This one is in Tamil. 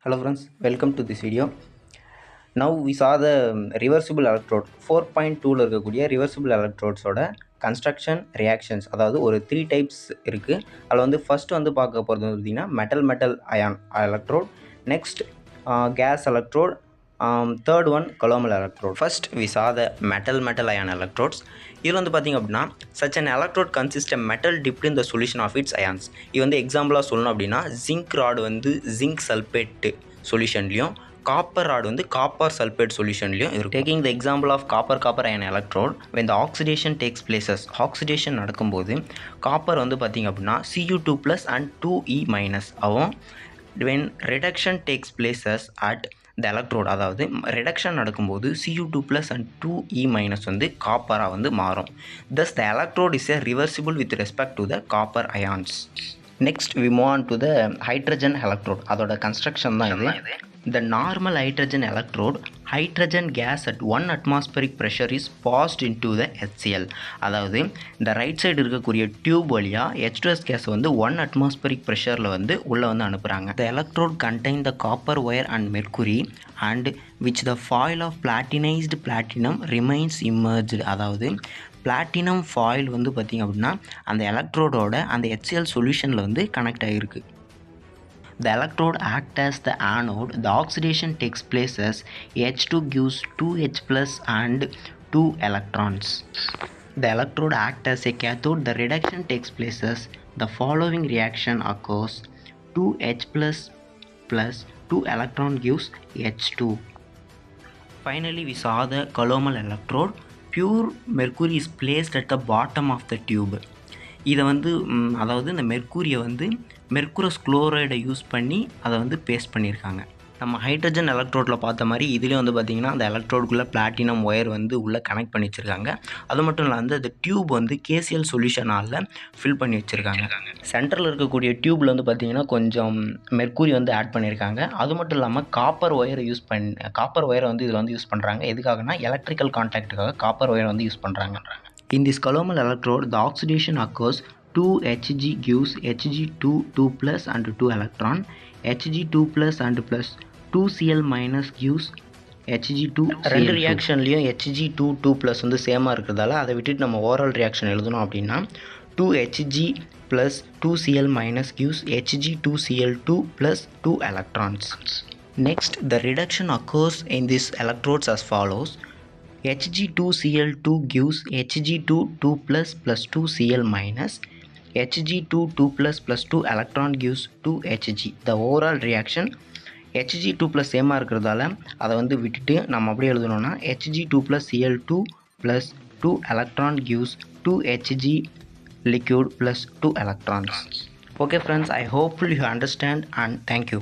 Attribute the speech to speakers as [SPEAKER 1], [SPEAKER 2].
[SPEAKER 1] Hello friends, welcome to this video. Now we saw the reversible electrode 4.2ல இருக்கக்கூடிய reversible electrodes ஓட construction reactions. அதாவது ஒரு 3 types இருக்கு. அதில் வந்து first வந்து பார்க்க போகிறது பார்த்தீங்கன்னா metal ion electrode, next gas electrode, third one colloidal electrode. First we saw the metal ion electrodes. இதில் வந்து பார்த்திங்க அப்படின்னா such an electrode consists a metal dipped in the solution of its ions. இது வந்து எக்ஸாம்பிளாக சொல்லணும் அப்படின்னா zinc rod வந்து zinc sulfate சொல்யூஷன்லையும் காப்பர் ராட் வந்து காப்பர் சல்பேட் சொல்யூஷன்லையும் இருக்கும். Taking the example of copper ion electrode when the oxidation takes places, oxidation நடக்கும்போது காப்பர் வந்து பார்த்திங்க அப்படின்னா Cu2+ and 2E- ஆகும். when reduction takes places at the electrode, அதாவது ரிடக்ஷன் நடக்கும்போது Cu2+ and 2E- வந்து காப்பராக வந்து மாறும். thus the electrode is a reversible with respect to the copper ions. Next we move on to the hydrogen electrode. அதோட கன்ஸ்ட்ரக்ஷன் தான் இது. The normal hydrogen electrode, hydrogen gas at 1 atmospheric pressure is passed into the HCl. அதாவது இந்த ரைட் சைடு இருக்கக்கூடிய டியூப் வழியாக H2S கேஸ் வந்து 1 atmospheric ப்ரெஷரில் வந்து உள்ளே வந்து அனுப்புகிறாங்க. The electrode contain the copper wire and mercury and which the foil of platinized platinum remains immersed. அதாவது பிளாட்டினம் ஃபாயில் வந்து பார்த்திங்க அப்படின்னா அந்த எலக்ட்ரோடோட அந்த HCl சொல்யூஷனில் வந்து கனெக்ட் ஆகிருக்கு. The electrode acts as the anode. The oxidation takes place as H2 gives 2H+ and 2 electrons. The electrode acts as a cathode. The reduction takes place as the following reaction occurs. 2H+ plus 2 electron gives H2. Finally, we saw the colloidal electrode. Pure mercury is placed at the bottom of the tube. இதை வந்து அதாவது இந்த மெர்க்கூரியை வந்து மெர்க்குரஸ் குளோரைடை யூஸ் பண்ணி அதை வந்து பேஸ்ட் பண்ணியிருக்காங்க. நம்ம ஹைட்ரஜன் எலக்ட்ரோடில் பார்த்த மாதிரி இதுலேயும் வந்து பார்த்திங்கன்னா அந்த எலக்ட்ரோடுக்குள்ளே பிளாட்டினம் ஒயர் வந்து உள்ளே கனெக்ட் பண்ணி வச்சுருக்காங்க. அது மட்டும் இல்லாமல் அந்த டியூப் வந்து KCl சொல்யூஷனால் ஃபில் பண்ணி வச்சுருக்காங்க. சென்டரில் இருக்கக்கூடிய டியூப்பில் வந்து பார்த்திங்கன்னா கொஞ்சம் மெர்க்கூரி வந்து ஆட் பண்ணியிருக்காங்க. அது மட்டும் இல்லாமல் காப்பர் ஒயரை வந்து இதில் வந்து யூஸ் பண்ணுறாங்க. எதுக்காகனா எலக்ட்ரிக்கல் கான்டாக்டுக்காக காப்பர் ஒயரை வந்து யூஸ் பண்ணுறாங்க. In this colloidal electrode, the oxidation occurs. 2Hg gives Hg2 2+ and 2 electron. Hg2+ and plus 2Cl- gives Hg2. ரெண்டு ரியாக்ஷன்லையும் Hg2 2+ வந்து சேமாக இருக்கிறதால அதை விட்டுட்டு நம்ம ஓவரால் ரியாக்ஷன் எழுதணும் அப்படின்னா 2Hg plus 2Cl- gives Hg2Cl2 plus 2 electrons. Next, the reduction occurs in these electrodes as follows. Hg2Cl2 gives Hg2 2+ plus 2 Cl-. Hg2 2+ plus 2 electron gives 2 Hg. The overall reaction Hg2 plus சேமாக இருக்கிறதால அதை வந்து விட்டுட்டு நம்ம அப்படியே எழுதணும்னா Hg2 plus Cl2 plus 2 electron gives 2 Hg liquid plus 2 electrons. Okay friends, I hope you understand and thank you.